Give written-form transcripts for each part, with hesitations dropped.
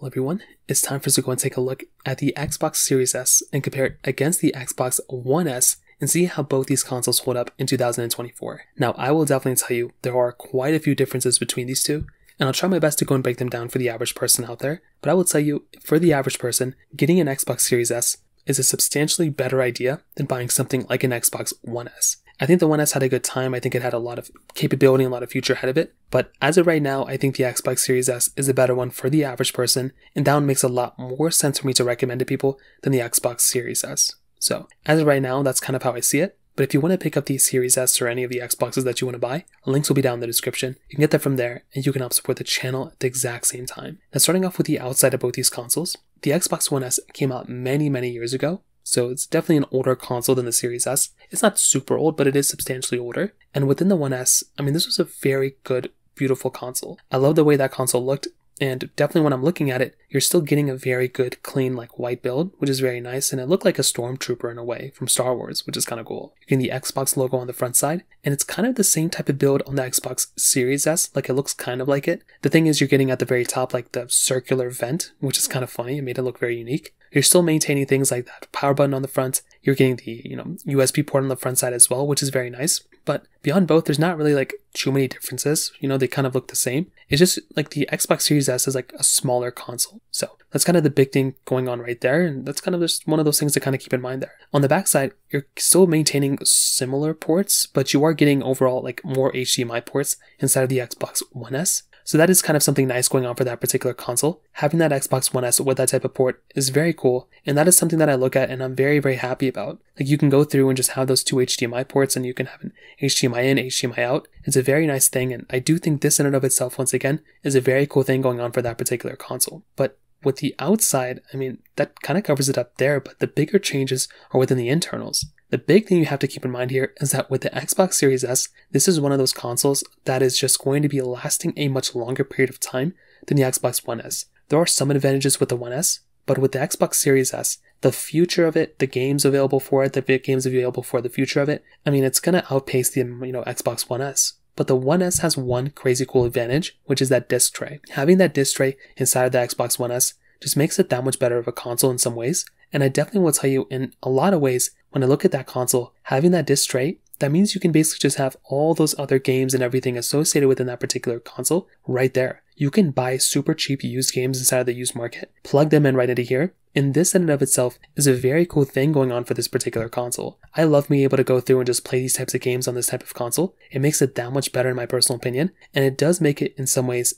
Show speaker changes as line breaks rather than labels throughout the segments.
Well, everyone, it's time for us to go and take a look at the Xbox Series S and compare it against the Xbox One S and see how both these consoles hold up in 2024. Now, I will definitely tell you there are quite a few differences between these two, and I'll try my best to go and break them down for the average person out there, but I will tell you, for the average person, getting an Xbox Series S is a substantially better idea than buying something like an Xbox One S. I think the One S had a good time. I think it had a lot of capability and a lot of future ahead of it. But as of right now, I think the Xbox Series S is a better one for the average person, and that one makes a lot more sense for me to recommend to people than the Xbox Series S. So as of right now, that's kind of how I see it. But if you want to pick up the Series S or any of the Xboxes that you want to buy, links will be down in the description. You can get that from there, and you can help support the channel at the exact same time. Now, starting off with the outside of both these consoles, the Xbox One S came out many years ago. So it's definitely an older console than the Series S. It's not super old, but it is substantially older. And within the One S, I mean, this was a very good, beautiful console. I love the way that console looked. And definitely when I'm looking at it, you're still getting a very good, clean, white build, which is very nice. And it looked like a stormtrooper in a way from Star Wars, which is kind of cool. You're getting the Xbox logo on the front side. And it's kind of the same type of build on the Xbox Series S. It looks kind of like it. The thing is, you're getting at the very top, the circular vent, which is kind of funny. It made it look very unique. You're still maintaining things like that power button on the front. You're getting the, USB port on the front side as well, which is very nice. But beyond both, there's not really too many differences. They kind of look the same. It's just the Xbox Series S is a smaller console. So that's kind of the big thing going on right there. And that's kind of just one of those things to kind of keep in mind there. On the backside, you're still maintaining similar ports, but you are getting overall more HDMI ports inside of the Xbox One S. So that is kind of something nice going on for that particular console. Having that Xbox One S with that type of port is very cool. And that is something that I look at and I'm very happy about. You can go through and just have those two HDMI ports and you can have an HDMI in, HDMI out. It's a very nice thing. And I do think this in and of itself, once again, is a very cool thing going on for that particular console. But with the outside, I mean, that kind of covers it up there, but the bigger changes are within the internals. The big thing you have to keep in mind here is that with the Xbox Series S, this is one of those consoles that is just going to be lasting a much longer period of time than the Xbox One S. There are some advantages with the One S, but with the Xbox Series S, the future of it, the games available for it, the games available for the future of it, I mean, it's going to outpace the Xbox One S. But the One S has one crazy cool advantage, which is that disc tray. Having that disc tray inside of the Xbox One S just makes it that much better of a console in some ways. And I definitely will tell you, in a lot of ways, when I look at that console, having that disc tray, that means you can basically just have all those other games and everything associated within that particular console right there. You can buy super cheap used games inside of the used market, plug them in right into here, and this in and of itself is a very cool thing going on for this particular console. I love being able to go through and just play these types of games on this type of console. It makes it that much better in my personal opinion, and it does make it in some ways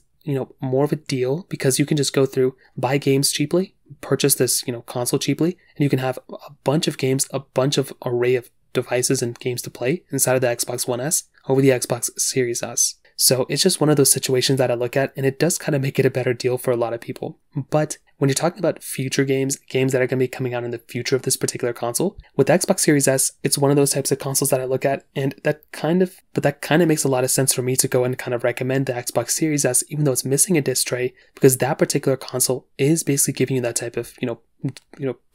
more of a deal because you can just go through, buy games cheaply, purchase this, console cheaply, and you can have a bunch of games, a bunch of array of devices and games to play inside of the Xbox One S over the Xbox Series S. So it's just one of those situations that I look at, and it does kind of make it a better deal for a lot of people. But when you're talking about future games that are going to be coming out in the future of this particular console, with the Xbox Series S, it's one of those types of consoles that I look at, and that kind of makes a lot of sense for me to go and kind of recommend the Xbox Series S, even though it's missing a disc tray, because that particular console is basically giving you that type of,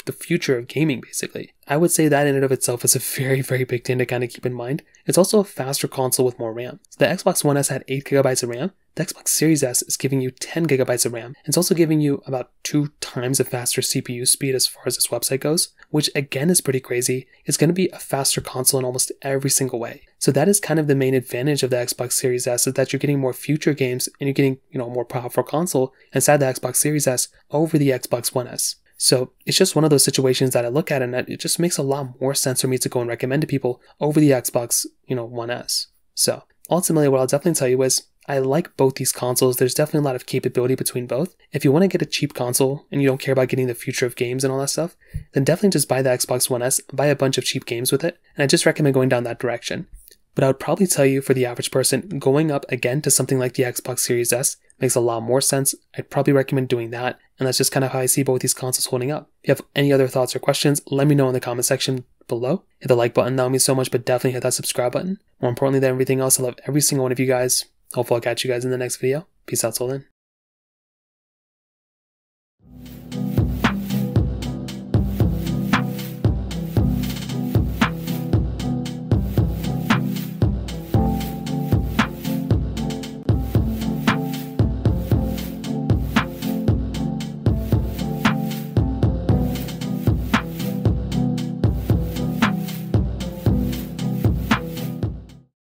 the future of gaming, basically. I would say that in and of itself is a very big thing to kind of keep in mind. It's also a faster console with more RAM. So the Xbox One S had 8GB of RAM. The Xbox Series S is giving you 10GB of RAM. It's also giving you about 2 times a faster CPU speed as far as this website goes, which again is pretty crazy. It's going to be a faster console in almost every single way. So that is kind of the main advantage of the Xbox Series S, is that you're getting more future games and you're getting, a more powerful console inside the Xbox Series S over the Xbox One S. So it's just one of those situations that I look at and it just makes a lot more sense for me to go and recommend to people over the Xbox, One S. So ultimately what I'll definitely tell you is I like both these consoles. There's definitely a lot of capability between both. If you want to get a cheap console and you don't care about getting the future of games and all that stuff, then definitely just buy the Xbox One S, buy a bunch of cheap games with it. And I just recommend going down that direction. But I would probably tell you, for the average person, going up again to something like the Xbox Series S makes a lot more sense. I'd probably recommend doing that. And that's just kind of how I see both these consoles holding up. If you have any other thoughts or questions, let me know in the comment section below. Hit the like button, that would mean so much, but definitely hit that subscribe button. More importantly than everything else, I love every single one of you guys. Hopefully I'll catch you guys in the next video. Peace out till then.